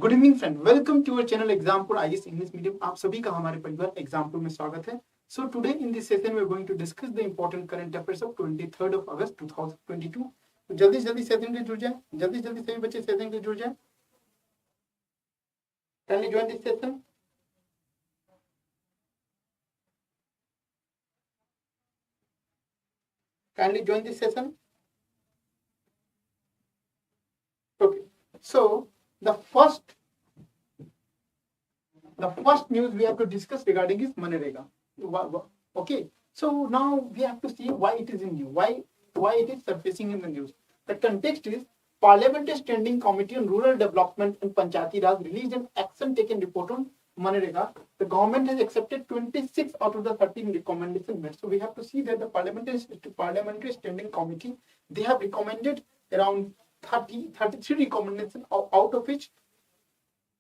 Good evening friend, welcome to our channel Exampur IAS English medium. आप सभी का हमारे परिवार एग्जामपुर में स्वागत है। So today in this session we are going to discuss the important current affairs of 23rd of August 2022। तो जल्दी जल्दी सेशन के जुड़ जाए, जल्दी जल्दी सभी बच्चे सेशन के जुड़ जाए। Can you join this session? Kindly join this session. Okay, so the first news we have to discuss regarding is MONIKA. Okay, so now we have to see why it is in news, why it is surfacing in the news. The context is Parliamentary Standing Committee on Rural Development and Panchayati Raj released an action taken report on MONIKA. The government has accepted 26 out of the 13 recommendations made. So we have to see that the Parliamentary Standing Committee, they have recommended around 33 recommendations, out of which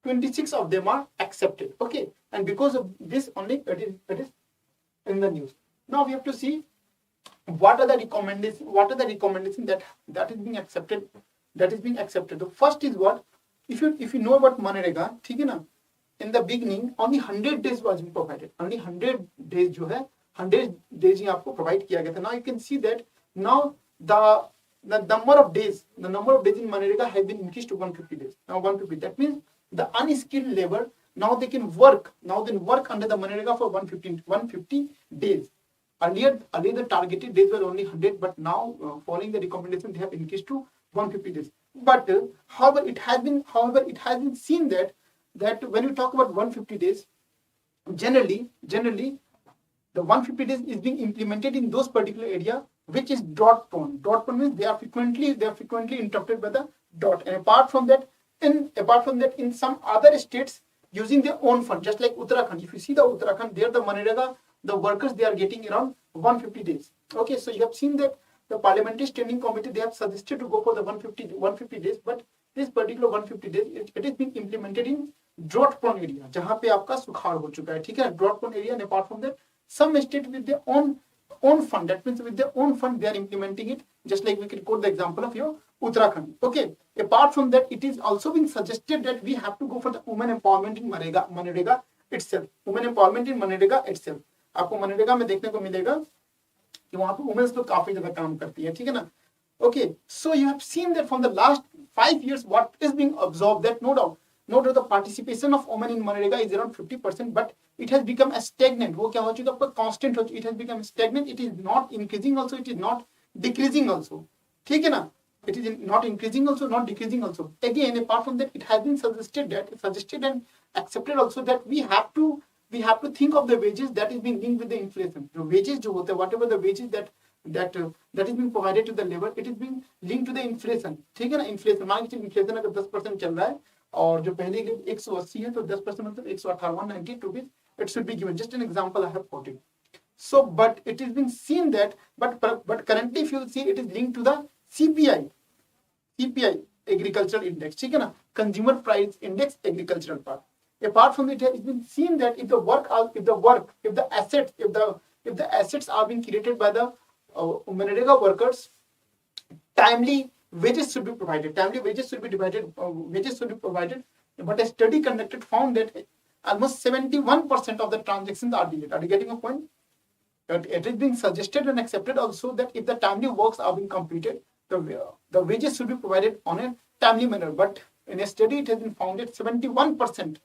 26 of them are accepted. Okay, and because of this only it is in the news. Now we have to see what are the recommendations that is being accepted. The first is what, if you know about MONIKA, ठीक है ना, in the beginning only 100 days was being provided. Only 100 days जो है 100 days ही आपको provide किया गया था. Now you can see that now the number of days in MONIKA has been increased to 150 days. Now 150, that means the unskilled labor now they can work under the MONIKA for 150 days. Earlier the targeted days were only 100, but now following the recommendation they have increased to 150 days. But however it has been seen that when you talk about 150 days, generally the 150 days is being implemented in those particular area which is drought prone. Drought prone means they are frequently interrupted by the drought. And apart from that, in some other states using their own fund, just like Uttarakhand. If you see the Uttarakhand, there the MONIKA, the workers, they are getting around 150 days. Okay, so you have seen that the Parliamentary Standing Committee, they have suggested to go for the 150 days, but this particular 150 days it is being implemented in drought prone area, जहाँ पे आपका सुखाड़ हो चुका है, ठीक है, drought prone area. And apart from that, some state with their own fund, that means with their own fund they are implementing it, just like we can quote the example of your Uttarakhand. Okay, apart from that, it is also being suggested that we have to go for the women empowerment in MONIKA itself. Women empowerment in MONIKA itself. आपको MONIKA में देखने को मिलेगा कि वहां पे women's लोग काफी ज्यादा काम करती है, ठीक है ना. Okay, so you have seen that from the last 5 years what is being observed, that no doubt the participation of women in MONIKA is around 50%, but it has become a stagnant. वो क्या हो चुका है, constant हो चुका, it has become stagnant. It is not increasing also, it is not decreasing also, ठीक है ना. It is not increasing also, not decreasing also. Again, apart from that, it has been suggested and accepted also that we have to think of the wages that is being linked with the inflation. The wages जो होते हैं, whatever the wages that is being provided to the labor, it is being linked to the inflation, ठीक है ना. Inflation, मान लीजिए inflation अगर 10% चल रहा है और जो पहले 180 है, तो 10% मतलब 198 rupees it should be given. Just an example I have quoted. So, but it is being seen that, but currently if you see, it is linked to the CPI agricultural index, ठीक है ना, consumer price index agricultural part. Apart from it, it's been seen that if the assets are being created by the MONIKA workers, timely wages should be provided. But a study conducted found that almost 71% of the transactions are delayed. Are you getting a point? It is being suggested and accepted also that if the timely works are being completed, the wages should be provided on a timely manner. But in a study, it has been found that 71%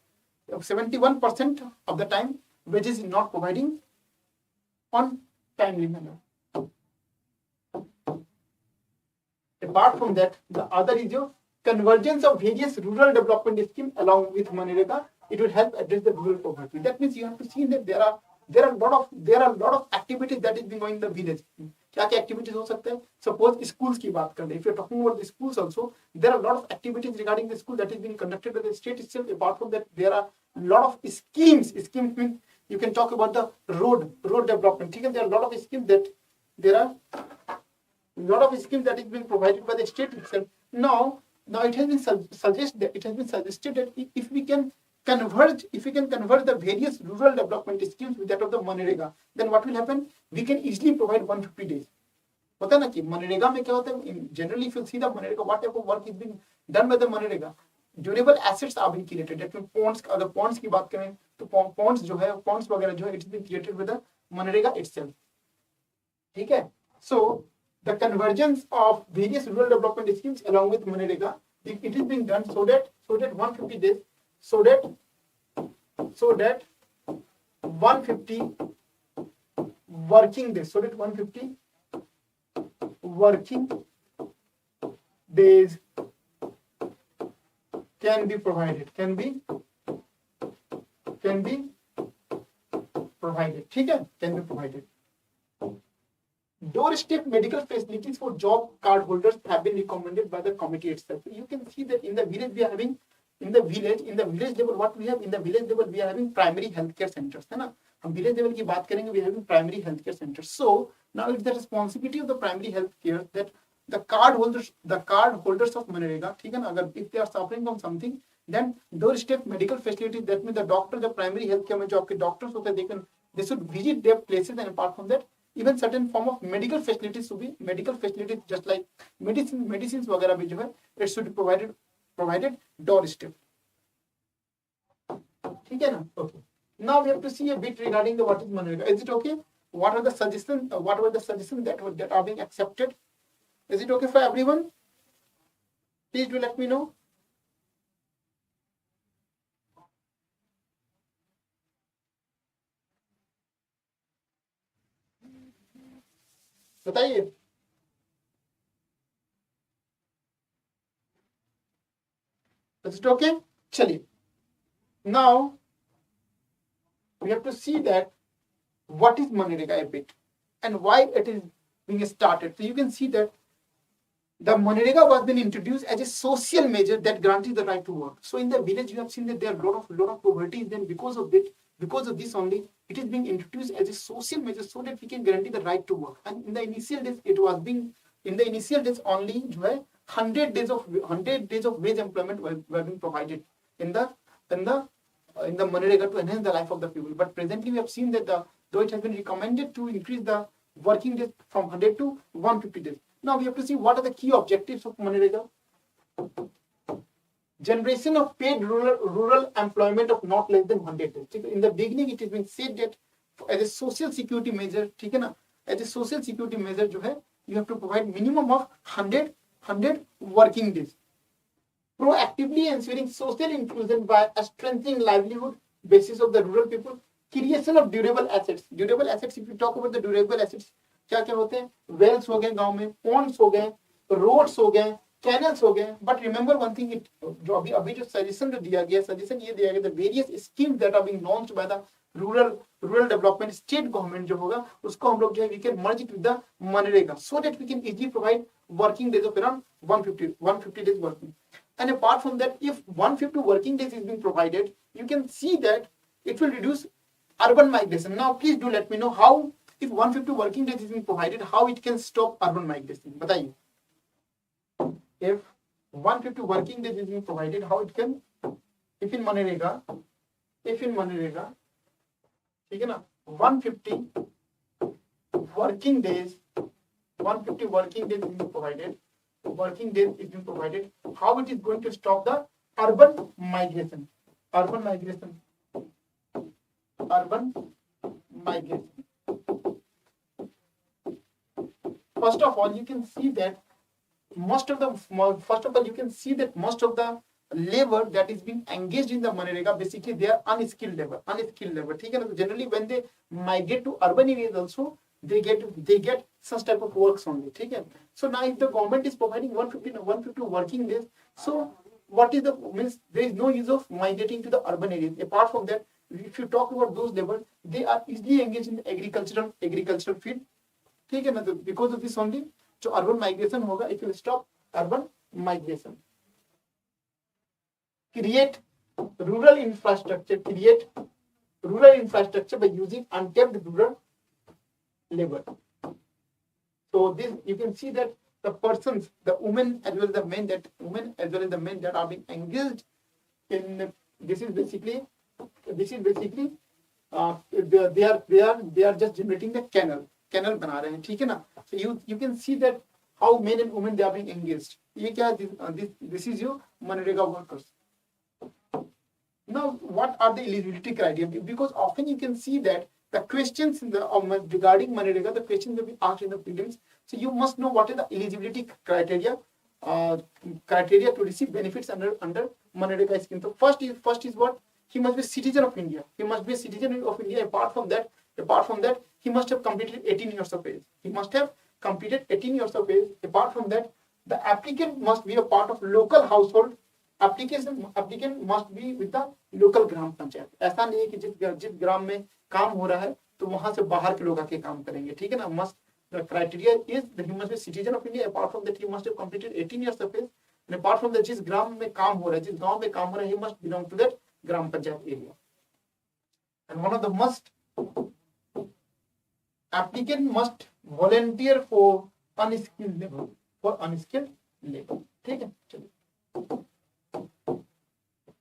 of the time wages is not providing on timely manner. Apart from that, the other is your convergence of various rural development schemes along with MONIKA. It will help address the rural poverty. That means you have to see that there are a lot of activities that is being going in the village. क्या activities हो सकते हैं? Suppose schools की बात करें. If you are talking about the schools also, there are a lot of activities regarding the school that is being conducted by the state itself. Apart from that, there are a lot of schemes. Schemes means you can talk about the road development. ठीक है, there are a lot of schemes that is being provided by the state itself. Now it has been suggested that if we can converge the various rural development schemes with that of the MONIKA, then what will happen? We can easily provide 150 days. पता ना कि MONIKA में क्या होता है, generally if you see the MONIKA, what type of work is being done by the MONIKA, durable assets are being created, that means ponds, अगर ponds की बात करें तो पॉन्ड्स जो है, पॉन्ड्स वगैरह जो है, it is being created with the MNREGA itself, ठीक है। So the convergence of various rural development schemes along with MNREGA, it is being done so that 150 days, so that 150 working days, so that 150 working days can be provided, can be provided, ठीक है, can be provided. Doorstep medical facilities for job card holders have been recommended by the committee itself. You can see that in the village we are having, in the village level, what we have in the village level, we are having primary healthcare centers, है ना. हम village level की बात करेंगे, we are having primary healthcare centers. So now it's the responsibility of the primary healthcare that the card holders of MNREGA, ठीक है ना, अगर if they are suffering from something, then doorstep medical facilities, that means the doctor, the primary healthcare में जो आपके doctors होते हैं, they should visit their places, and apart from that even certain form of medical facilities should be, medical facilities just like medicines वगैरह भी जो है, it should be provided doorstep, ठीक है ना. Okay, now we have to see a bit regarding the what is MNREGA. Is it okay? What are the suggestions that are being accepted? Is it okay for everyone? Please do let me know. बताइए. Is it okay? चलिए. Now we have to see that what is MNREGA a bit and why it is being started. So you can see that the MNREGA was been introduced as a social measure that granted the right to work. So in the village you have seen that there are lot of poverty. Then because of this only, it is being introduced as a social measure so that we can guarantee the right to work. And in the initial days, only जो है 100 days of wage employment were being provided in the MNREGA to enhance the life of the people. But presently we have seen that though it has been recommended to increase the working days from 100 to 150 days. Now we have to see what are the key objectives of MNREGA. Generation of paid rural employment of not less than 100 days. In the beginning it has been said that as a social security measure, ठीक है ना, as a social security measure जो है, you have to provide minimum of 100 working days. Proactively ensuring social inclusion by strengthening livelihood basis of the rural people. Creation of durable assets. Durable assets, if you talk about the durable assets, क्या क्या होते हैं? Wells हो गए गांव में, ponds हो गए, roads हो गए, कैनल्स हो गए. बट रिमेंबर वन थिंग, जो अभी जो सजेशन दिया गया, सजेशन ये दिया गया, the various schemes that are being launched by the rural development state government जो होगा, उसको हम लोग जो है we can merge it with the मनरेगा so that we can easily provide working days of around 150 days working. And apart from that, if 150 working days is being provided, you can see that it will reduce urban migration. Now please do let me know how, if 150 working days is being provided, how it can stop urban migration. बताइए. If 150 working days is being provided, how it can, if in MNREGA, ठीक है ना, 150 working days is being provided, how it is going to stop the urban migration. First of all, you can see that most of the labor that is being engaged in the MNREGA, basically they are unskilled labor, ठीक है ना. Generally when they migrate to urban areas also, they get such type of works only, ठीक है. So now if the government is providing 150 working days, so what is the means, there is no use of migrating to the urban areas. Apart from that, if you talk about those labor, they are easily engaged in the agricultural field, ठीक है ना. तो because of this only, जो urban migration होगा, it will stop urban migration. Create rural infrastructure by using untapped rural labor. So this, you can see that the persons, the women as well as the men that are being engaged in this is basically they are just generating the canal बना रहे हैं, ठीक है ना. So you can see that how men and women they are being engaged. ये क्या, this is your MNREGA workers. Now, what are the eligibility criteria? Because often you can see that the questions in the regarding MONIKA, the questions will be asked in the prelims. So you must know what is the eligibility criteria to receive benefits under MONIKA scheme. So first is what? He must be a citizen of India. He must be a citizen of India. Apart from that, he must have completed 18 years of age. He must have completed 18 years of age. Apart from that, the applicant must be a part of local household. Applicant must be with the local ग्राम पंचायत. ऐसा नहीं है कि जिस ग्राम में काम हो रहा है तो वहां से बाहर के लोग आके काम करेंगे, ठीक है ना. Must the criteria is that he must be a citizen of India. Apart from that, he must have completed 18 years of age. And apart from that, जिस ग्राम में काम हो रहा है, जिस गांव में काम हो रहा है, he must belong to that gram panchayat area. And one of the must, applicant must volunteer for unskilled labor. ठीक है, चलिए.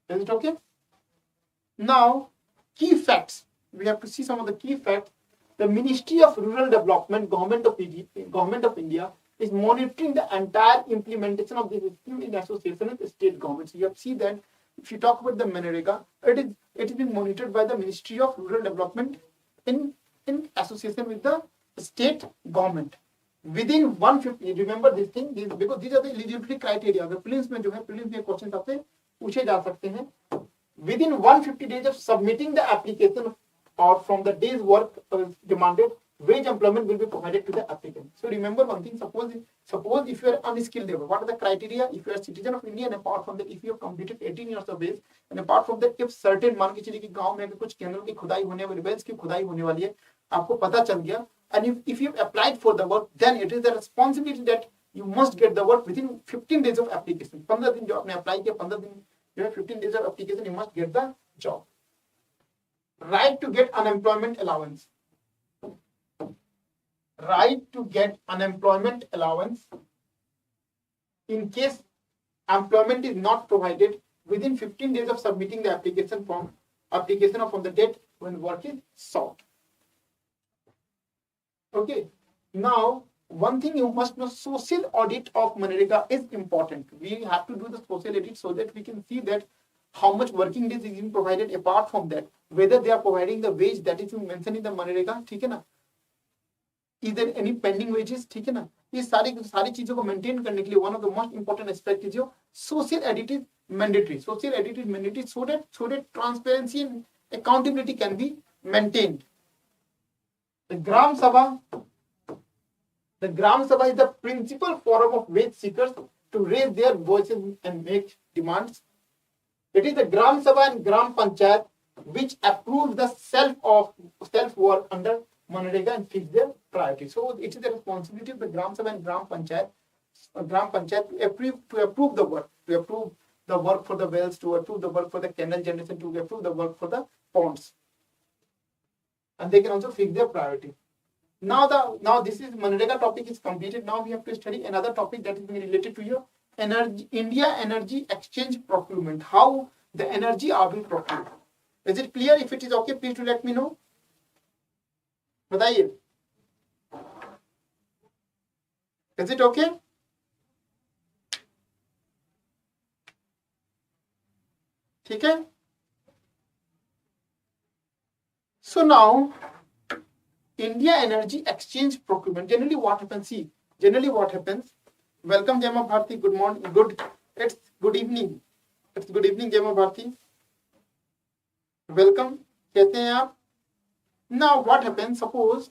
Is it okay? Now, key facts. We have to see some of the key facts. The Ministry of Rural Development, Government of India, is monitoring the entire implementation of this scheme in association with state governments. You have seen that if you talk about the MONIKA, it is being monitored by the Ministry of Rural Development in association with the state government. Within 150, remember this thing, because these are the eligibility criteria. The prelims में जो है, prelims में questions आपसे पूछे जा सकते हैं. Within 150 days of submitting the application or from the day's work demanded, wage employment will be provided to the applicant. So remember one thing, suppose if you are unskilled labor, what are the criteria? If you are a citizen of India, and apart from that, if you have completed 18 years of age, and apart from that, if certain, मान के चलिए कि गांव में कुछ canal की खुदाई होने वाली, वेल्स की खुदाई होने वाली है, आपको पता चल गया, and if you have applied for the work, then it is the responsibility that you must get the work within 15 days of application. 15 दिन जो आपने अप्लाई किया, 15 दिन जो है 15 days of application, you must get the job. Right to get unemployment allowance. Right to get unemployment allowance in case employment is not provided within 15 days of submitting the application form or from the date when work is sought. Okay. Now, one thing you must know, social audit of MONIKA is important. We have to do the social audit so that we can see that how much working days is being provided. Apart from that, whether they are providing the wage that is mentioned in the MONIKA, ठीक है ना? Is there any pending wages, ठीक है ना? ये सारी चीजों को maintain करने के लिए one of the most important aspect is जो social audit is mandatory. Social audit is mandatory so that transparency and accountability can be maintained. The Gram Sabha is the principal forum of wage seekers to raise their voices and make demands. It is the Gram Sabha and Gram Panchayat which approve the self-work under MONIKA and fix their priorities. So it is the responsibility of the Gram Sabha and Gram Panchayat to approve the work, for the wells, to approve the work for the canal generation, to approve the work for the ponds. And they can also fix their priority. Now this is MONIKA topic is completed. Now we have to study another topic that is related to your India Energy Exchange Procurement. How the energy are being procured. Is it clear? If it is okay, please do let me know. बताइए. Is it okay? ठीक है. So now, India Energy Exchange Procurement. Generally what happens, welcome Jema Bharti, good morning, it's good evening, Jema Bharti. Welcome, कैसे हैं आप? Now what happens, suppose,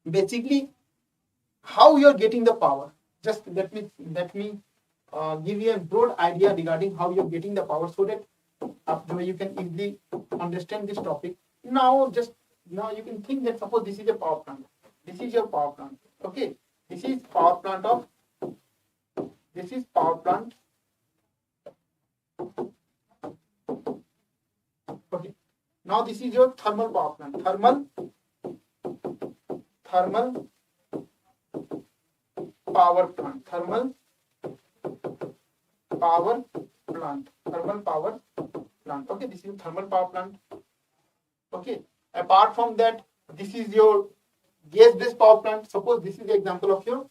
basically, how you are getting the power. Just let me give you a broad idea regarding how you are getting the power so that you can easily understand this topic. Now you can think that suppose this is a power plant. This is your power plant. Okay. This is power plant. Okay. Now this is your thermal power plant. Thermal power plant. Okay. This is thermal power plant. Okay. Apart from that, this is your gas-based power plant. Suppose this is the example of your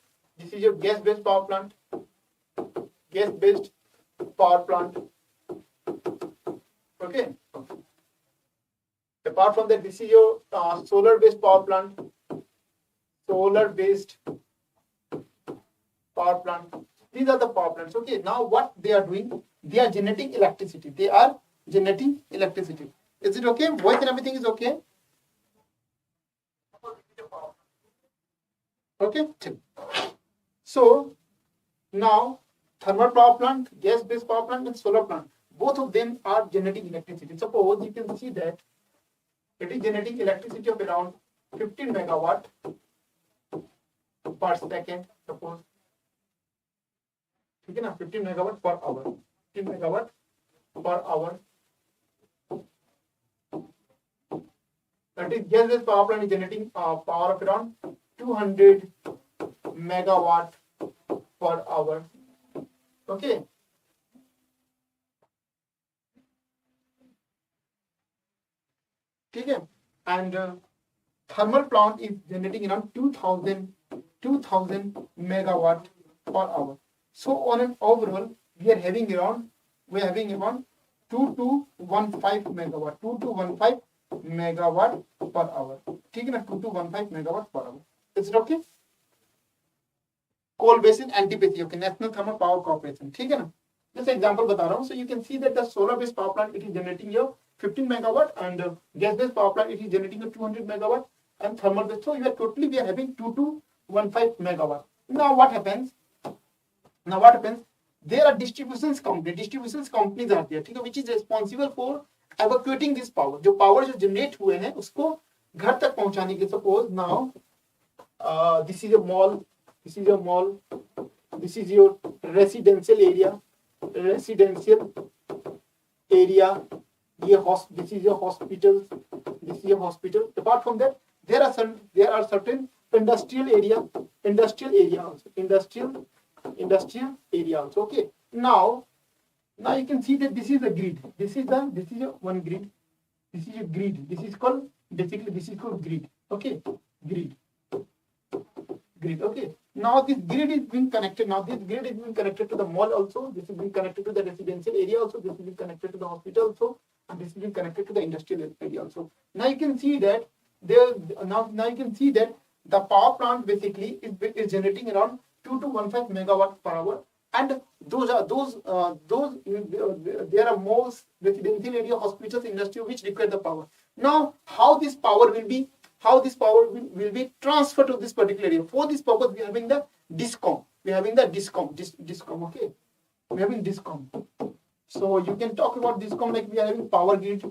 gas-based power plant. Okay. Apart from that, this is your solar-based power plant. Solar-based power plant. These are the power plants. Okay. Now what they are doing? They are generating electricity. They are generating electricity. Is it okay? Voice and everything is okay? Okay. So now thermal power plant, gas-based power plant, and solar plant, both of them are generating electricity. Suppose you can see that it is generating electricity of around 15 megawatt per second. Suppose, ठीक है ना, 15 megawatt per hour. 15 megawatt per hour. That is gas-based power plant is generating power of around 200 megawatt per hour. Okay. ठीक है. And thermal plant is generating around 2000 megawatt per hour. So on an overall, we are having around 2215 megawatt. 2215 megawatt per hour. ठीक है ना, 2215 megawatt per hour. Is it okay? Coal basin NTPC, okay, National Thermal Power Corporation. ठीक है ना. Just example बता रहा हूँ. So you can see that the solar based power plant, it is generating your 15 megawatt, and gas based power plant, it is generating a 200 megawatt, and thermal based. So we are having 2215 megawatt. Now what happens? There are distributions companies are there, ठीक है, which is responsible for evacuating this power. जो power जो generate हुए हैं उसको घर तक पहुंचाने के. Suppose now this is a mall. This is your residential area. This is your hospital. Apart from that, there are certain industrial area also. Okay. Now you can see that this is the grid. This is your one grid. This is your grid. This is called grid. Okay. Grid. Okay. Now this grid is being connected. To the mall also. This is being connected to the residential area also. This is being connected to the hospital also, and this is being connected to the industrial area also. Now you can see that the power plant basically is generating around 2215 megawatt per hour, and there are most residential area, hospitals, industry which require the power. Now how this power will be transferred to this particular area? For this purpose, we are having the discom. Okay, we are having discom. So you can talk about discom like we are having power grid.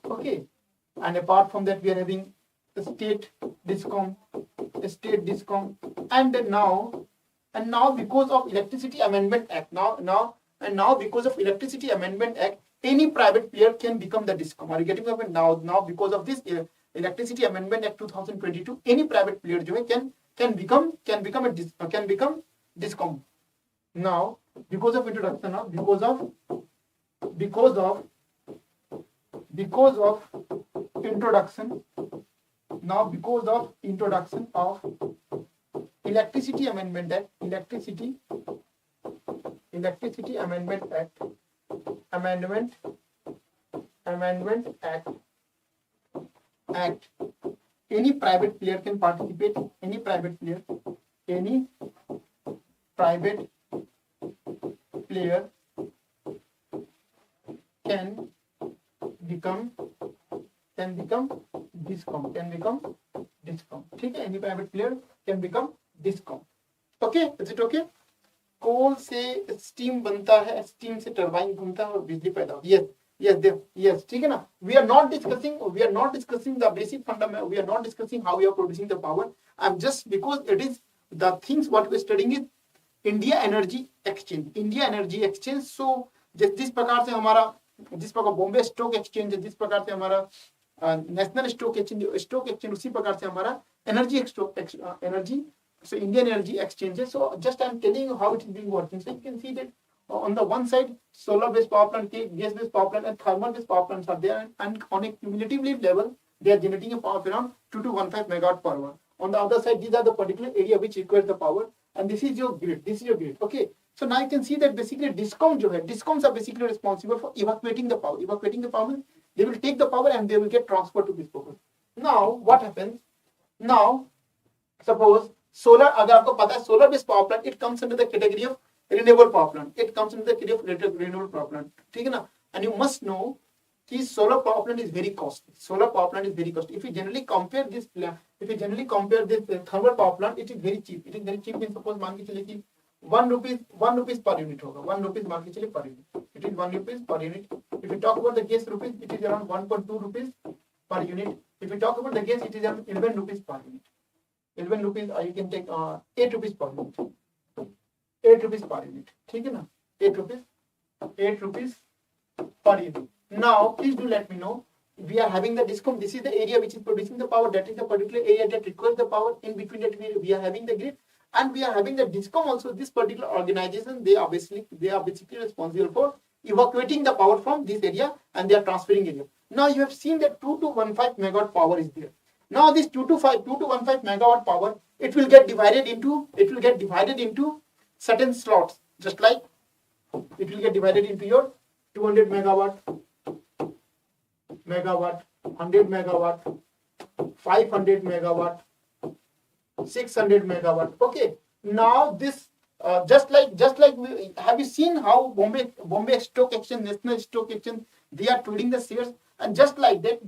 Okay, and apart from that, we are having the state discom, and now because of Electricity Amendment Act, any private player can become the discom. Are you getting it? Now because of this Electricity Amendment Act 2022, any private player can become discom. Now because of introduction of Electricity Amendment Act, any private player can participate. Any private player can become discom. ठीक है, any private player can become discom. Okay, is it okay? कोल से steam बनता है, steam से turbine घूमता है और बिजली पैदा होती है. Yes, ठीक है ना. We are not discussing the basic fundamental. We are not discussing how we are producing the power. I'm just, because it is the things what we are studying is India Energy Exchange. So जिस प्रकार Bombay stock exchange है, जिस प्रकार से हमारा national stock exchange, उसी प्रकार से हमारा energy. So Indian Energy Exchange. So just I'm telling you how it is being working. So you can see that on the one side, solar-based power plant, gas-based power plant, and thermal-based power plants are there, and on a cumulatively level, they are generating a power of around 2215 megawatt per hour. On the other side, these are the particular area which requires the power, and this is your grid. Okay. So now you can see that basically discom जो है, discoms are basically responsible for evacuating the power. Evacuating the power, they will take the power and they will get transferred to this purpose. Now what happens? Now suppose solar, अगर आपको पता है solar based power plant, it comes under the category of renewable power plant. It comes under the category of renewable power plant. ठीक है ना? And you must know कि solar power plant is very costly. Solar power plant is very costly. If you generally compare this thermal power plant, it is very cheap. It is very cheap means suppose मान के चलिए कि 1 rupees per unit होगा. 1 rupees मान के चलिए per unit. It is 1 rupees per unit. If you talk about the gas rupees, it is around 1.2 rupees per unit. If you talk about the gas, it is around 11 rupees per unit. 11 rupees, you can take 8 rupees per unit. 8 rupees per unit. ठीक है ना? 8 rupees per unit. Now, please do let me know. We are having the discom. This is the area which is producing the power. That is the particular area that requires the power. In between that, we are having the grid, and we are having the discom also. This particular organization, they are basically responsible for evacuating the power from this area, and they are transferring area. Now you have seen that 2215 megawatt power is there. Now this 2215 megawatt power, it will get divided into certain slots. Just like it will get divided into your 200 megawatt, 100 megawatt, 500 megawatt, 600 megawatt. Okay. Now this just like have you seen how Bombay Stock Exchange, National Stock Exchange, they are trading the shares, and just like that,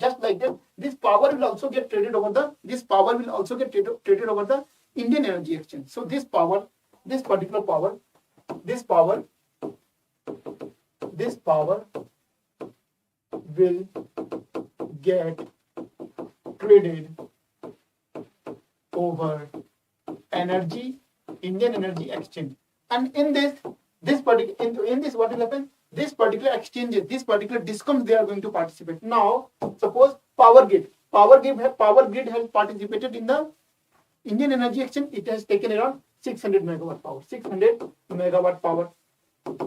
this power will also get traded over the Indian Energy Exchange. So this power will get traded over Indian Energy Exchange. And in this what will happen? This particular exchanges, this particular discoms, they are going to participate. Now, suppose Power Grid has participated in the Indian Energy Exchange. It has taken around 600 megawatt power.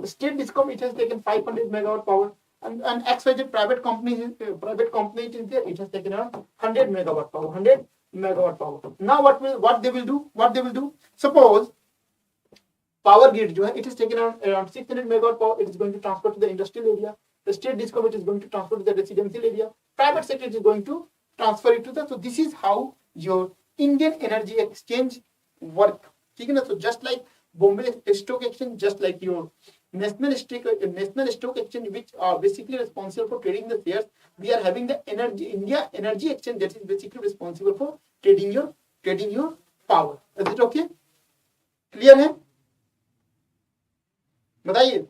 State discom, it has taken 500 megawatt power. And XYZ private company is there. It has taken around 100 megawatt power. Now what they will do? Suppose Power Grid, it is taken around 600 megawatt power. It is going to transfer to the industrial area. The state discom, it is going to transfer to the residential area. Private sector is going to transfer it to the. So this is how your Indian Energy Exchange work. So just like Bombay Stock Exchange, just like your National Stock Exchange, which are basically responsible for trading the shares, we are having the India Energy Exchange that is basically responsible for trading your power. Is it okay? Clear है? बताइए.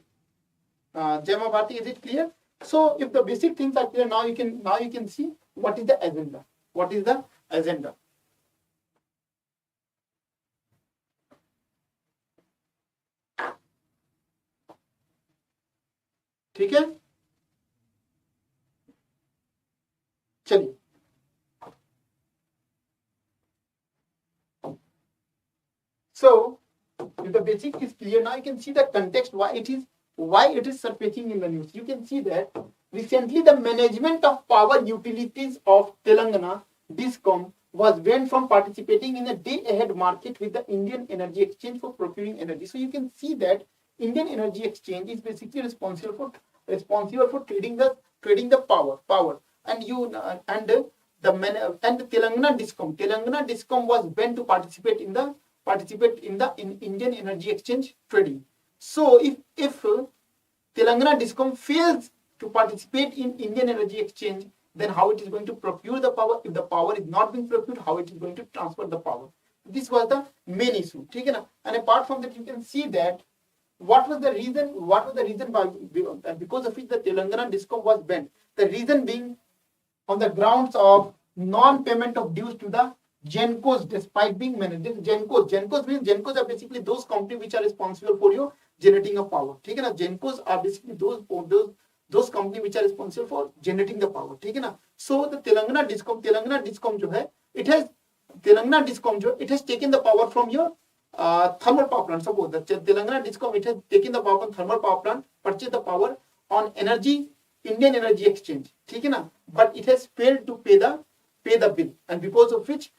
Jai Maa Bharati, is it clear? So if the basic things are clear, now you can see what is the agenda. ठीक है, चलिए. So if the basic is clear, now you can see the context why it is surfacing in the news. You can see that recently the management of power utilities of Telangana Discom was banned from participating in the day-ahead market with the Indian Energy Exchange for procuring energy. So you can see that Indian Energy Exchange is basically responsible for trading the power, and the Telangana Discom was banned to participate in the Indian Energy Exchange trading. So if Telangana Discom fails to participate in Indian Energy Exchange, then how it is going to procure the power? If the power is not being procured, how it is going to transfer the power? This was the main issue. ठीक है ना? And apart from that, you can see that what was the reason why, because of which the Telangana Discom was banned. The reason being on the grounds of non-payment of dues to the Gencos despite being managed. Gencos are basically those companies which are responsible for your generating of power. ठीक है ना? Gencos are basically those companies which are responsible for generating the power. ठीक है ना? So the Telangana Discom जो है, it has taken the power from your thermal power plant. Suppose the Telangana Discom, it has taken the power from thermal power plant, purchased the power on Indian Energy Exchange. ठीक है ना? But it has failed to pay the bill, and because of which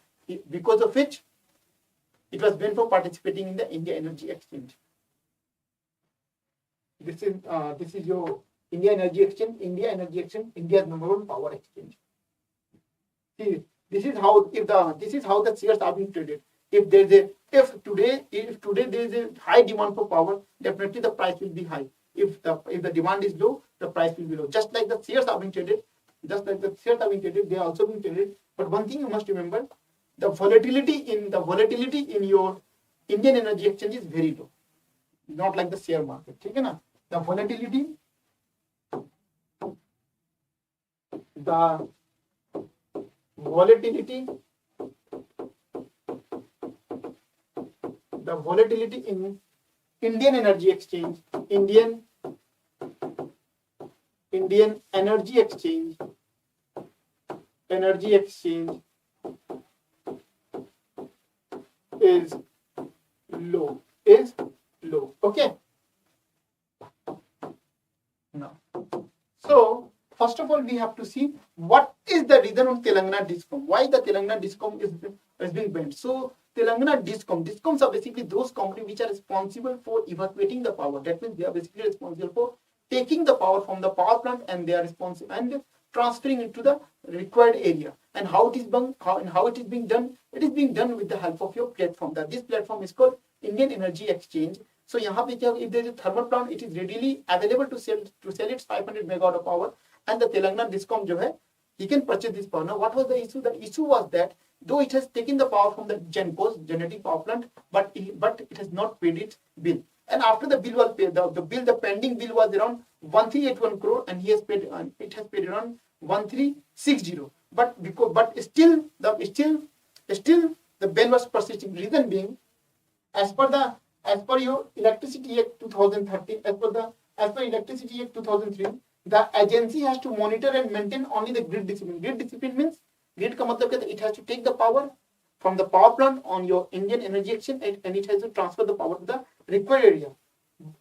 it was banned from participating in the India Energy Exchange. this is your India Energy Exchange. India Energy Exchange, India's number one power exchange. See, this is how the shares are being traded. If today there is a high demand for power, definitely the price will be high. If the demand is low, the price will be low. Just like the shares are being traded, they are also being traded. But one thing you must remember, the volatility in your Indian Energy Exchange is very low. Not like the share market. ठीक है ना? The volatility in Indian Energy Exchange, Indian Energy Exchange is low. Okay. Now, so first of all, we have to see what is the reason on Telangana Discom. Why the Telangana Discom is being banned. So Telangana Discoms are basically those companies which are responsible for evacuating the power. That means they are basically responsible for taking the power from the power plant, and they are responsible and transferring it to the required area. And how it is being done? It is being done with the help of your platform. This platform is called Indian Energy Exchange. So यहाँ पे क्या, if there is a thermal plant, it is readily available to sell its 500 megawatt of power, and the Telangana Discom जो है, he can purchase this power. Now, what was the issue? The issue was that though it has taken the power from the GENCOs, generating power plant, but it has not paid its bill. And after the bill was paid, the pending bill was around 1381 crore, and it has paid around 1360. But still the ban was persisting. Reason being, as per your Electricity Act 2013, as per Electricity Act 2003, the agency has to monitor and maintain only the grid discipline. Grid discipline means, grid का मतलब क्या है? It has to take the power from the power plant on your Indian Energy Exchange, and it has to transfer the power to the required area.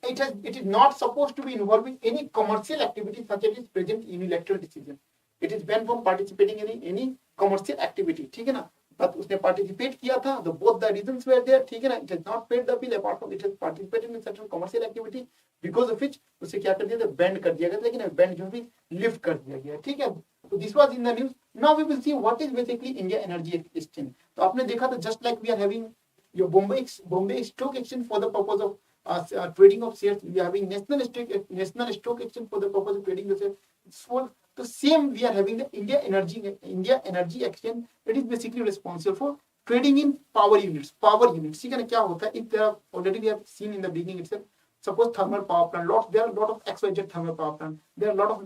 It is not supposed to be involving any commercial activity such as is present in unilateral decision. It is banned from participating in any commercial activity. ठीक है ना? But उसने participate किया था, both the reasons were there. ठीक है ना? It has not paid the bill, apart from it has participated in certain commercial activity, because of which उसे क्या कर दिया था? Banned कर दिया गया, लेकिन banned जो भी lift कर दिया गया. ठीक है? So this was in the news. Now we will see what is basically India Energy Exchange. तो आपने देखा था, just like we are having your Bombay Stock Exchange for the purpose of trading of shares, we are having National Stock Exchange for the purpose of trading the shares. So the same we are having the India Energy Exchange. It is basically responsible for trading in power units. ठीक है ना? क्या होता है? If there are, already we have seen in the beginning itself. Suppose thermal power plant, there are a lot of XYZ thermal power plant. There are a lot of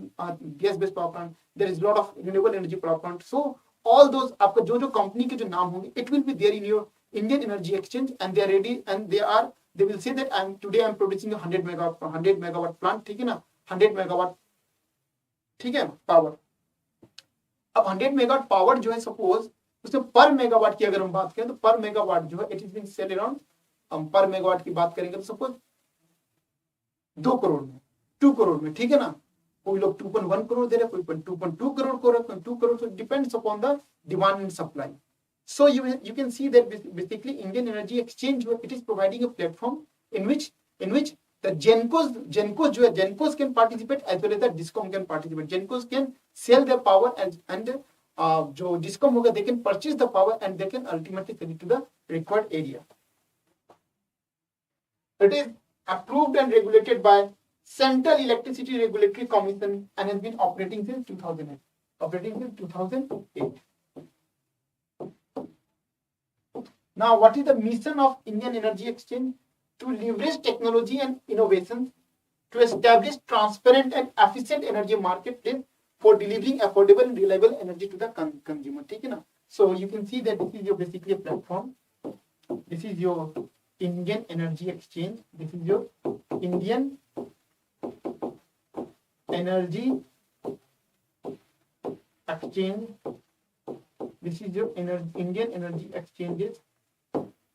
gas-based power plant. There is a lot of renewable energy power plant. So all those आपका जो company के जो नाम होंगे, it will be there in your Indian Energy Exchange, and they are ready, and they will say that today I'm producing a 100 megawatt plant. ठीक है ना? 100 megawatt, ठीक है, पावर. अब 100 मेगावाट पावर जो है, सपोज उसमें पर मेगावाट की अगर हम बात करें, तो पर मेगावाट जो है, it is being sale around, हम पर मेगावाट की बात करेंगे तो सपोज 2 करोड़ में, 2 करोड़ में. ठीक है ना? कोई लोग 2.1 करोड़ दे रहे, कोई 2.2 करोड़ को रहे, 2 crore. So depends upon the demand and supply. So you can see that basically Indian Energy Exchange, it is providing a platform in which the GENCOs can participate, as well as the Discom can participate. GENCOs can sell their power, and जो Discom होगा, they can purchase the power, and they can ultimately sell it to the required area. It is approved and regulated by Central Electricity Regulatory Commission and has been operating since 2008. Now, what is the mission of Indian Energy Exchange? To leverage technology and innovations to establish transparent and efficient energy marketplace for delivering affordable and reliable energy to the consumer. ठीक है ना? So you can see that this is your basically a platform. This is your Indian Energy Exchange. This is your Indian Energy Exchange. This is your Indian Energy Exchanges.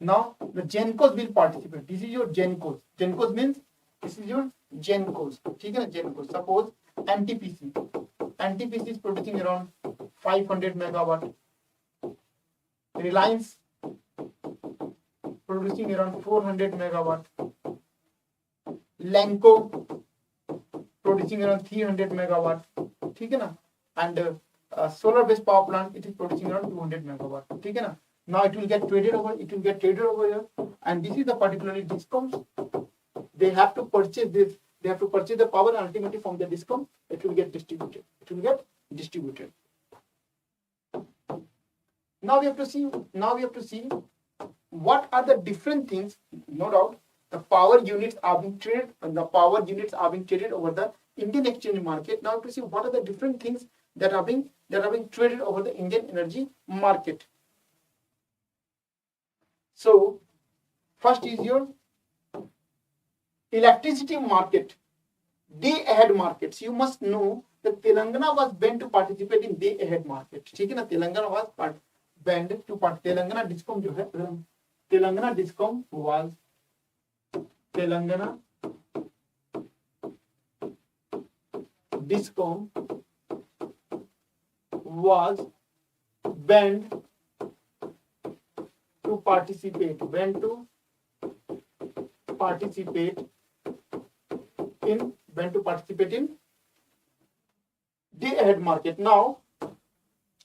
Now the GENCOs will participate. This is your GENCOs. GENCOs means this is your GENCOs. ठीक है ना? GENCOs. Suppose NTPC is producing around 500 megawatt. Reliance producing around 400 megawatt. Lanco producing around 300 megawatt, ठीक है ना, and solar based power plant it is producing around 200 megawatt, ठीक है ना. Now it will get traded over here, and this is the particularly discoms. They have to purchase this. They have to purchase the power, and ultimately from the discom it will get distributed. Now we have to see what are the different things. No doubt, the power units are being traded, over the Indian exchange market. Now we have to see what are the different things that are being traded over the Indian energy market. So first is your electricity market, day ahead markets. You must know that Telangana was banned to participate in day ahead market. ठीक है ना, Telangana was banned to participate. Telangana discom जो है, Telangana discom was banned to participate in day ahead market. Now,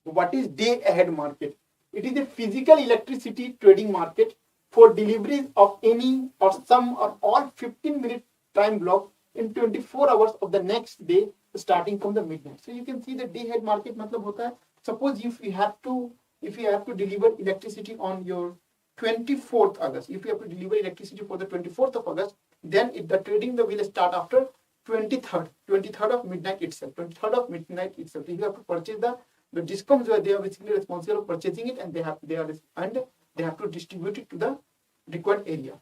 what is day ahead market? It is a physical electricity trading market for deliveries of any or some or all 15-minute time block in 24 hours of the next day starting from the midnight. So you can see the day ahead market मतलब होता है, suppose if you have to deliver electricity on your 24th August, if you have to deliver electricity for the 24th of August, then the trading will start after 23rd of midnight itself. You have to purchase the discoms where they are basically responsible for purchasing it, and they have to distribute it to the required area.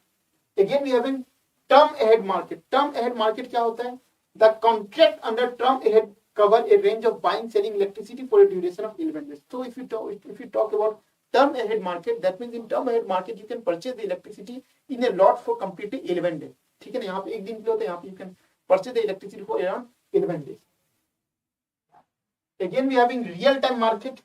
Again, we have in term ahead market. Term ahead market क्या होता है? The contract under term ahead cover a range of buying selling electricity for a duration of 11 days. So if you talk about term ahead market, that means in term ahead market you can purchase the electricity in a lot for completely 11 days. ठीक है ना, यहाँ पे एक दिन के लिए होता है, यहाँ पे you can purchase the electricity for around 11 days. Again, we are having real time market.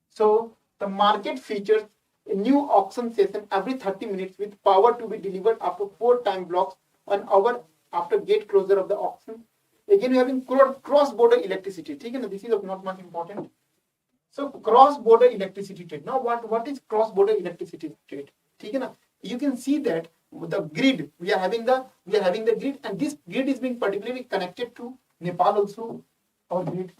So the market features a new auction session every 30 minutes with power to be delivered after 4 time blocks an hour after gate closure of the auction. Again, we are having cross border electricity. ठीक है ना, this is not much important. So cross border electricity trade. Now what is cross border electricity trade? ठीक है ना, you can see that the grid, we are having the grid, and this grid is being particularly connected to Nepal also, or grid,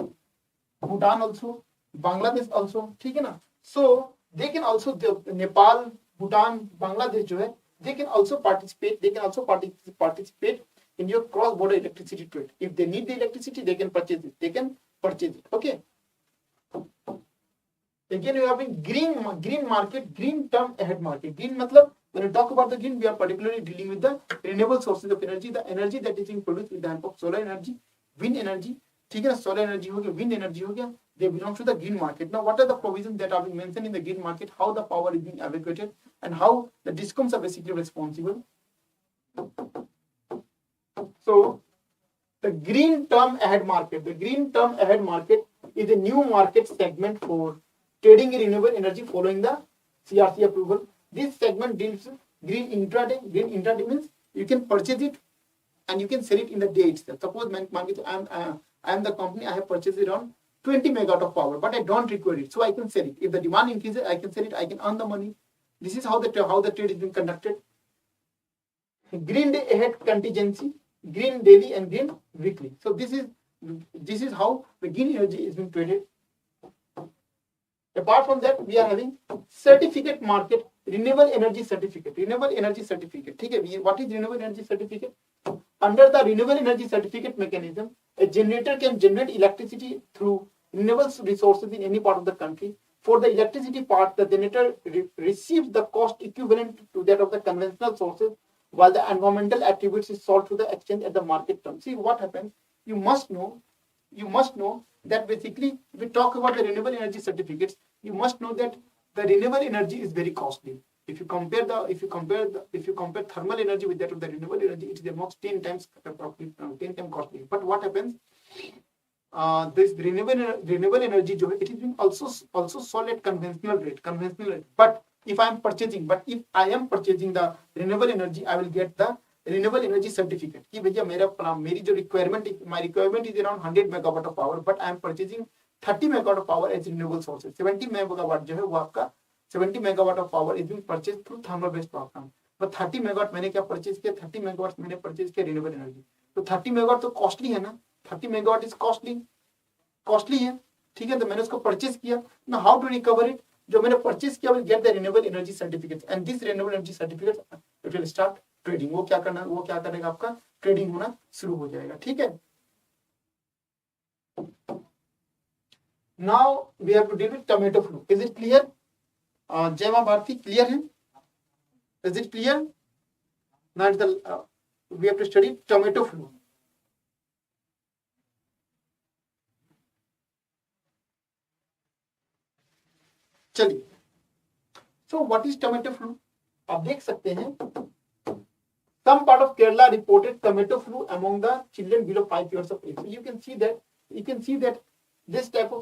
Bhutan also, Bangladesh also, ठीक है ना. So they can also, the Nepal, Bhutan, Bangladesh जो है, they can also participate in your cross border electricity trade. If they need the electricity, they can purchase it. Okay. Again, we are having green market, green term ahead market. Green matlab, when we talk about the green, we are particularly dealing with the renewable sources of energy, the energy that is being produced with the help of solar energy, wind energy. ठीक है ना, solar energy हो गया, wind energy हो गया, they belong to the green market. Now, what are the provisions that are being mentioned in the green market? How the power is being evacuated, and how the discoms are basically responsible. So, the green term ahead market. The green term ahead market is a new market segment for trading in renewable energy following the CRC approval. This segment deals with green intraday. Green intraday means you can purchase it and you can sell it in the day itself. Suppose I am the company, I have purchased it on 20 megawatt of power, but I don't require it, so I can sell it. If the demand increases, I can sell it, I can earn the money. This is how the trade is being conducted. Green day ahead contingency, green daily and green weekly. So this is how the green energy is being traded. Apart from that, we are having certificate market, renewable energy certificate. ठीक है, what is renewable energy certificate? Under the renewable energy certificate mechanism, a generator can generate electricity through renewable resources in any part of the country. For the electricity part, the generator receives the cost equivalent to that of the conventional sources, while the environmental attributes is sold to the exchange at the market term. See what happens? You must know that basically, if we talk about the renewable energy certificates, you must know that the renewable energy is very costly. If you compare thermal energy with that of the renewable energy, it is almost 10 times costly. But what happens? This renewable energy, it is being also sold at conventional rate. But if I am purchasing the renewable energy, I will get the renewable energy certificate कि भैया मेरी जो requirement, my requirement is around 100 megawatt of power, but I am purchasing 30 megawatt of power as renewable sources. 70 megawatt जो है वो आपका 70 megawatt of power is being purchase through thermal based power plant. तो 30 megawatt मैंने क्या purchase किया, 30 megawatt मैंने purchase किया रिन्यूएबल एनर्जी। तो 30 मेगावाट तो कॉस्टली है ना, 30 मेगावाट इज कॉस्टली है, ठीक है। तो मैंने उसको परचेज किया ना, हाउ टू रिकवर इट, जो मैंने परचेज किया will get the renewable energy certificate and this renewable energy certificate it will start trading. वो क्या करेगा आपका ट्रेडिंग होना शुरू हो जाएगा, ठीक है। Now we have to deal with tomato flu. Is it clear? जय मां भारती, क्लियर है? Is it clear? Now we have to study tomato flu. चलिए, so what is tomato flu? आप देख सकते हैं some part of Kerala reported tomato flu among the children below 5 years of age. So you can see that this type of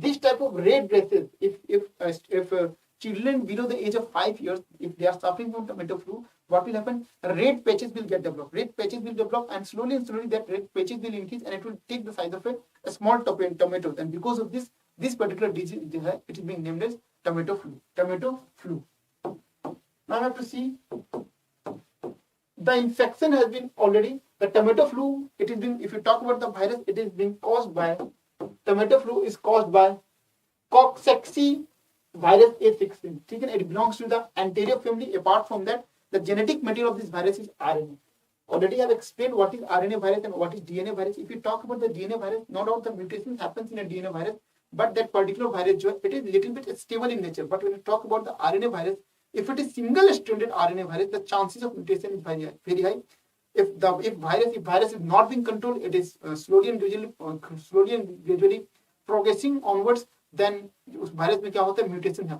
this type of red dresses, if children below the age of 5 years, if they are suffering from tomato flu, what will happen? Red patches will get developed. Red patches will develop, and slowly that red patches will increase, and it will take the size of a small tomato. And because of this particular disease, it is being named as tomato flu. Tomato flu. Now I have to see the infection has been already, the tomato flu, it is being, if you talk about the virus, it is being caused by, tomato flu is caused by Coxsackie virus A16. It belongs to the anterior family. Apart from that, the genetic material of this virus is RNA. Already I have explained what is RNA virus and what is DNA virus. If you talk about the DNA virus, no doubt the mutation happens in a DNA virus, but that particular virus, it is little bit stable in nature. But when you talk about the RNA virus, if it is single-stranded RNA virus, the chances of mutation is very high. If virus is not being controlled, it is slowly and gradually progressing onwards. Then उस virus में क्या होता है? Mutations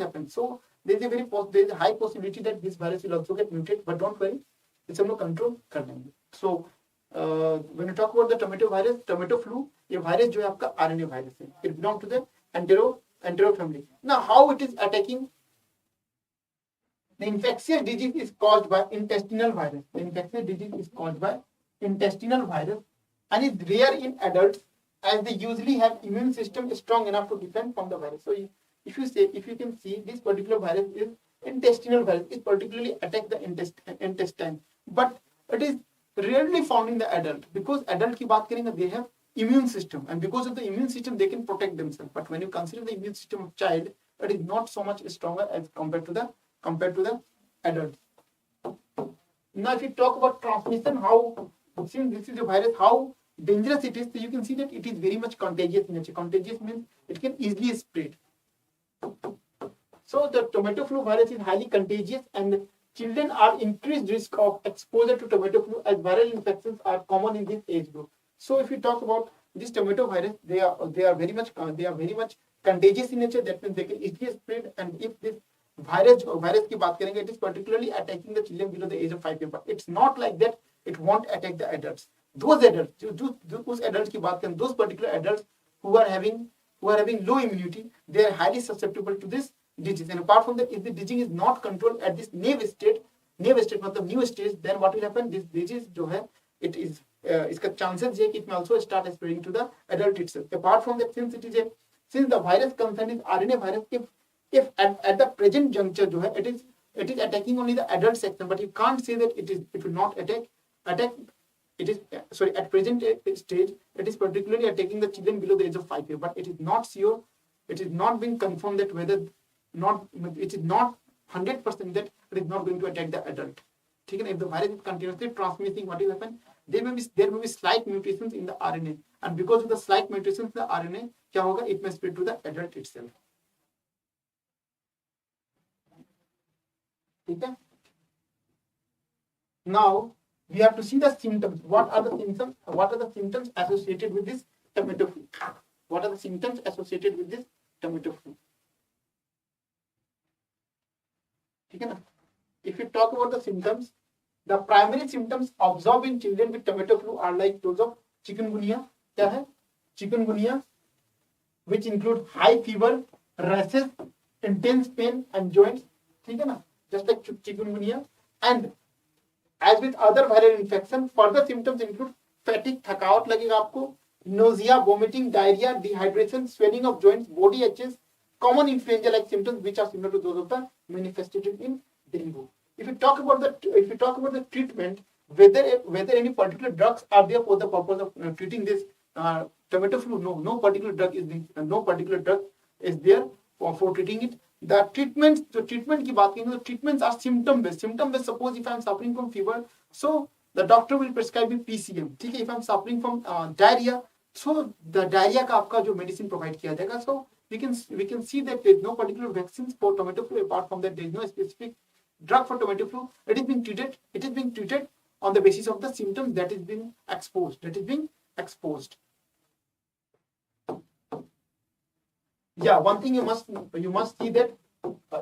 happen. So there is a high possibility that this virus will also get mutated. But don't worry, it's हम लोग control कर लेंगे. So when you talk about the tomato flu, ये virus जो है आपका RNA virus है. It belongs to the entero family. Now how it is attacking? The infectious disease is caused by intestinal virus. And is rare in adults, as they usually have immune system strong enough to defend from the virus. So if you can see, this particular virus is intestinal virus. It particularly attack the intestine, but it is rarely found in the adult, because adult की बात करेंगे, they have immune system, and because of the immune system they can protect themselves. But when you consider the immune system of child, it is not so much stronger as compared to the adults. Now if you talk about transmission, how, since this is a virus, how dangerous it is, so you can see that it is very much contagious in nature. Contagious means it can easily spread. So the tomato flu virus is highly contagious, and children are increased risk of exposure to tomato flu, as viral infections are common in this age group. So if you talk about this tomato virus, they are very much contagious in nature. That means they can easily spread, and if this virus की बात करेंगे, it is particularly attacking the children below the age of 5 years. But it's not like that it won't attack the adults. Those adults, जो उस adults की बात करें, those particular adults who are having low immunity, they are highly susceptible to this disease. And apart from that, if the disease is not controlled at this naive state मतलब new stage, then what will happen? This disease जो है, it is इसका chances है कि it may also start spreading to the adult itself. Apart from that, since the virus concerned is RNA virus, if at the present juncture जो है, it is attacking only the adult section, but you can't say that it will not attack. It is at present stage, it is particularly attacking the children below the age of 5 years, but it is not sure, it is not been confirmed that it is not 100% that it is not going to attack the adult. ठीक है ना? If the virus is continuously transmitting, what will happen? There may be slight mutations in the RNA, and because of the slight mutations in the RNA, क्या होगा? It may spread to the adult itself. ठीक है? Now we have to see the symptoms. What are the symptoms associated with this tomato flu? What are the symptoms associated with this tomato flu? ठीक है ना? If you talk about the symptoms, the primary symptoms observed in children with tomato flu are like those of chikungunya. क्या है? Chikungunya, which include high fever, rashes, intense pain and joints. ठीक है ना? just like chikungunya. And as with other viral infection, further symptoms include fatigue, थकावट लगेगा आपको, nausea, vomiting, diarrhea, dehydration, swelling of joints, body itches, common influenza-like symptoms which are similar to those of the manifested in dengue. If you talk about the treatment, whether any particular drugs are there for the purpose of treating this tomato flu, no particular drug is there for treating it. The treatment की बात करेंगे तो treatments are symptom based. Suppose if I am suffering from fever, so the doctor will prescribe me PCM. ठीक है, if I am suffering from diarrhea, so the diarrhea का आपका जो medicine provide किया जाएगा. So we can see that there is no particular vaccines for tomato flu. Apart from that, there is no specific drug for tomato flu. It is being treated on the basis of the symptoms that is being exposed. Yeah, one thing you must see that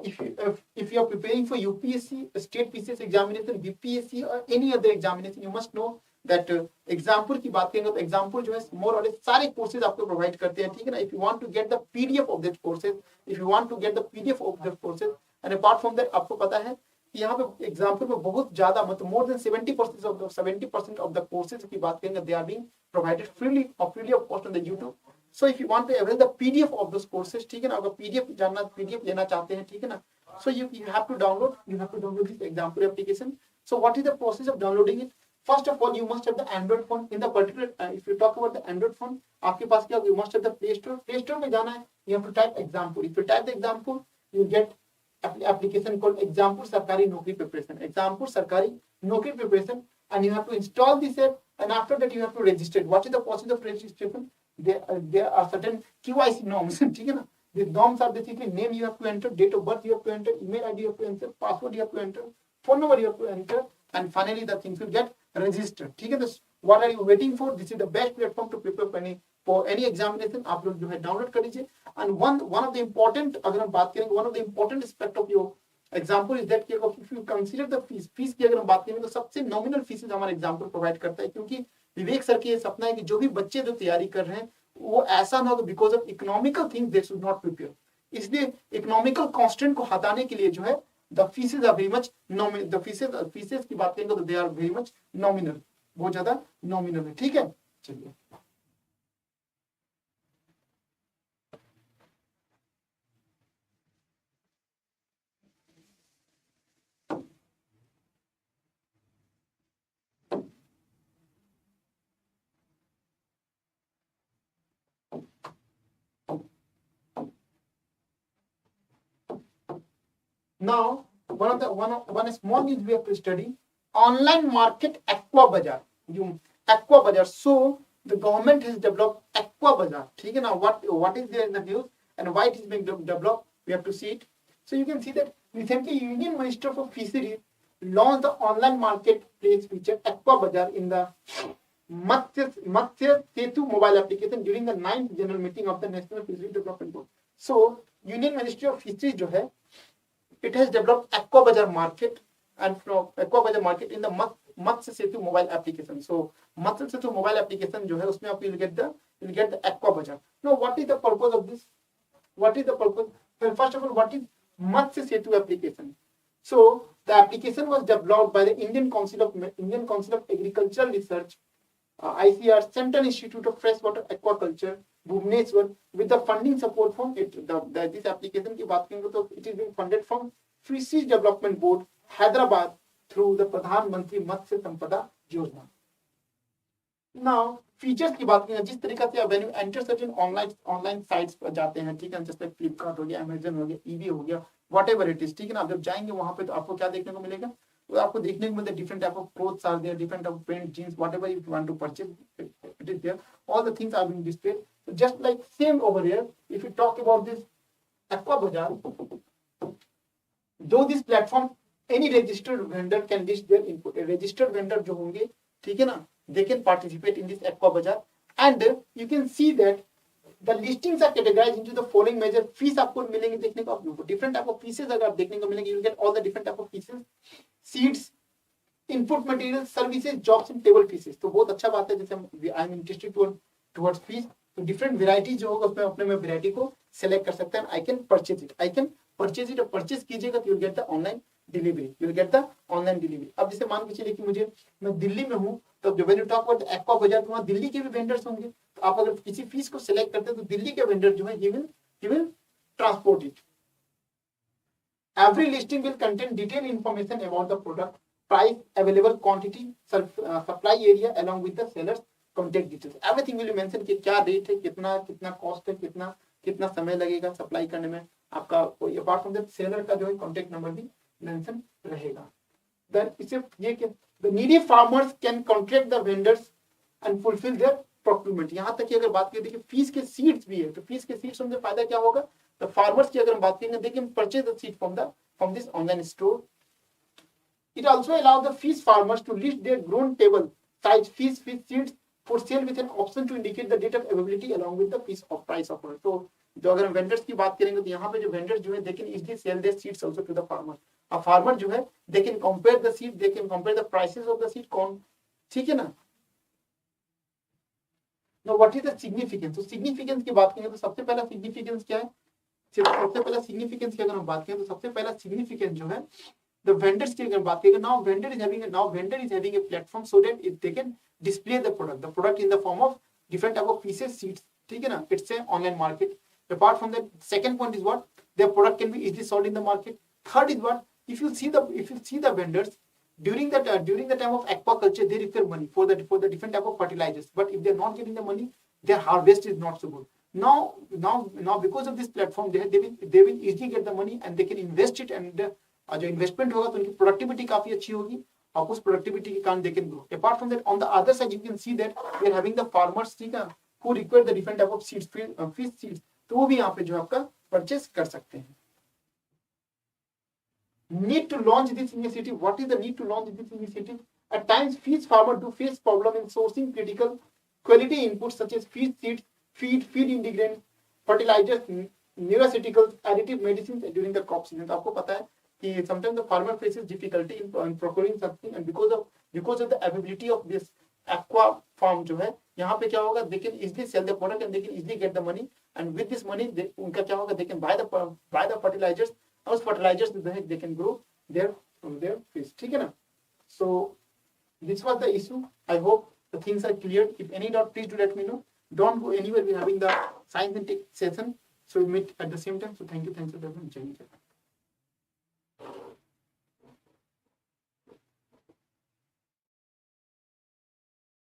if you are preparing for UPSC, state PCS examination, BPSC or any other examination, you must know that Exampur की बात करेंगे तो Exampur जो है more or less सारे courses आपको provide करते हैं, ठीक है ना. If you want to get the PDF of that courses, and apart from that आपको पता है कि यहाँ पे Exampur में बहुत ज़्यादा मतलब more than 70% of the courses की बात करेंगे they are being provided freely of cost on the YouTube. So if you want to avail the PDF of those courses, ठीक है ना, अगर PDF लेना चाहते हैं, ठीक है ना, so you have to download this Exampur application. So what is the process of downloading it? First of all, you must have the Android phone. In the particular, if you talk about the Android phone, आपके पास क्या, you must have the Play Store. Play Store में जाना है, you have to type Exampur. If you type the Exampur, you get application called Exampur सरकारी नौकरी preparation. Exampur सरकारी नौकरी preparation, and you have to install this app. And after that, you have to register. What is the process of registration? There are certain KYC norms. ठीक है ना? These norms are basically name you have to enter, date of birth you have to enter, email ID you have to enter, password you have to enter, phone number you have to enter, and finally the things will get registered. ठीक है. What are you waiting for? This is the best platform to prepare for any examination. आप लोग जो है download कर लीजिए. And one of the important, अगर हम बात करेंगे, one of the important aspect of your Exampur is that if you consider the fees की अगर हम बात करेंगे तो सबसे nominal fees हमारा Exampur provide करता है, क्योंकि विवेक सर की ये सपना है कि जो भी बच्चे जो तैयारी कर रहे हैं वो ऐसा ना हो because of economical things they should not prepare. इसलिए इकोनॉमिकल कांस्टेंट को हटाने के लिए जो है the fees are very much nominal. The fees की बात करेंगे तो they are very much nominal, बहुत ज्यादा नॉमिनल है. ठीक है, चलिए. Now, one small news we have to study: online market Aqua Bazaar. Aqua Bazaar. So the government has developed Aqua Bazaar. ठीक है ना? What is there in the news and why it is being developed? We have to see it. So you can see that recently Union Minister for Fisheries launched the online marketplace feature Aqua Bazaar in the Matsya Setu mobile application during the 9th general meeting of the National Fisheries Development Board. So Union Ministry of Fisheries जो है, it has developed Aqua Bazaar market, and from Aqua Bazaar market in the Matsya Setu mobile application. So Matsya Setu mobile application जो है उसमें आप will get the Aqua Bazaar. Now what is the purpose of this? What is the purpose? Well, first of all, what is Matsya Setu application? So the application was developed by the Indian Council of Agricultural Research, ICR, Central Institute of Freshwater Aquaculture, Bhubaneswar, with the funding support from it. This application की बात करेंगे तो it is being funded from Fisheries Development Board, Hyderabad, through the प्रधान मंत्री मत्स्य संपदा योजना. Now features की बात करेंगे, जिस तरीके से when you enter certain online sites पर जाते हैं, ठीक है, जैसे फ्लिपकार्ट हो गया, अमेजन हो गया, ईबे हो गया, whatever it is, ठीक है ना. आप जब जाएंगे वहां पे तो आपको क्या देखने को मिलेगा? तो आपको देखने को मिलता है different type of clothes are there, different type of pant, jeans, whatever you want to purchase, it is there. All the things are being displayed. So just like same over here, if you talk about this Aqua Bazaar, though this platform any registered vendor can list their input. A registered vendor जो होंगे, ठीक है ना, they can participate in this Aqua Bazaar, and you can see that the listings are categorized into the following major fees. आपको मिलेंगे देखने को, आपको different type of pieces अगर आप देखने को मिलेंगे, you will get all the different type of pieces, seeds, input materials, services, jobs and table pieces. तो बहुत अच्छा बात है, जैसे I am interested towards fees, तो different variety जो होगा उसमें अपने में variety को select कर सकते हैं. I can purchase it और purchase कीजिएगा तो you will get the online delivery, you will get the online delivery. अब जैसे मान के चलिए कि मैं दिल्ली में हूँ, तो जब when you talk about aqua बाजार, तो वहाँ दिल्ली के भी वेंडर्स होंगे, तो आप अगर किसी फीस को सिलेक्ट करते हैं तो दिल्ली के वेंडर जो है he will transport it. Every listing will contain detailed information about the product, price, available quantity, supply area along with the seller's contact details. Everything will be mentioned कि क्या rate है, कितना कॉस्ट है, कितना समय लगेगा सप्लाई करने में आपका, अपार्ट फ्रॉम दैट सेलर का जो है कॉन्टेक्ट नंबर भी मेंशन रहेगा। देन इसे ये कि the needy farmers can contract the vendors and fulfill their procurement। यहाँ तक कि अगर बात करें देखिए फीस के सीड्स भी है, तो फीस के सीड्स होने से फायदा क्या होगा, तो फार्मर्स की अगर हम बात करेंगे देखिए purchase the seed from this online store। It also allows the fish farmers to list their grown table size fish seeds for sale with an option to indicate the date of availability along with the fish of price of product। तो जो अगर हम vendors की बात करेंगे तो यहाँ पे जो वेंडर्स जो है they can easily sell their seeds also to the farmer। अब फार्मर जो है they can compare the seed, they can compare the prices of the seed, कौन, ठीक है ना। Now what is the significance? तो significance की बात करेंगे तो सबसे पहला significance क्या है, सबसे पहला significance की अगर हम बात करें तो सबसे पहला significance जो है the vendors की अगर बात करेंगे, now vendor is having a platform so that they can display the product in the form of different type of pieces, seeds, ठीक है ना, it's a online market। Apart from that, second point is what, their product can be easily sold in the market। Third is what, if you see the vendors during the time of aquaculture, they require money for the different type of fertilizers, but if they are not getting the money, their harvest is not so good। Now because of this platform they will easily get the money and they can invest it, and जो investment होगा तो उनकी productivity काफी अच्छी होगी और उस productivity के कारण they can grow. Apart from that on the other side you can see that we are having the farmers, ठीक है, who require the different type of seeds, fish seeds, तो वो भी यहाँ पे जो आपका परचेस कर सकते हैं। Need to launch this initiative, what is the need to launch this initiative? At times fish farmers do face problem in sourcing critical quality inputs such as fish seeds, feed ingredients, fertilizers, nutraceuticals, additive medicines during the crop season। तो आपको पता है कि sometimes the farmer faces difficulty in procuring something, and because of the availability of this aqua farm जो है यहाँ पे क्या होगा, they can easily sell the product and they can easily get the money, and with this money उनका क्या होगा, they can buy the fertilizers, those fertilizers they can grow their fish, ठीक है ना। So this was the issue, I hope the things are clear। if any doubt please do let me know, don't go anywhere, we're having the science and tech session, so we meet at the same time। so thank you for everyone joining।